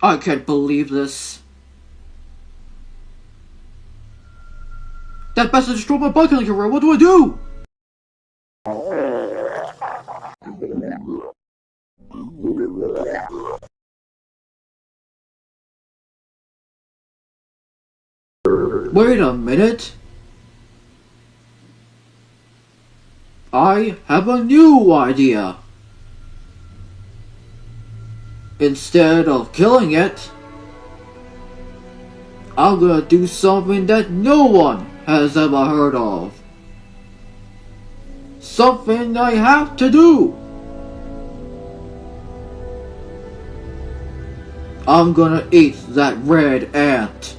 I can't believe this. That bastard destroyed my bike career. What do I do? Wait a minute. I have a new idea. Instead of killing it, I'm gonna do something that no one has ever heard of. Something I have to do. I'm gonna eat that red ant.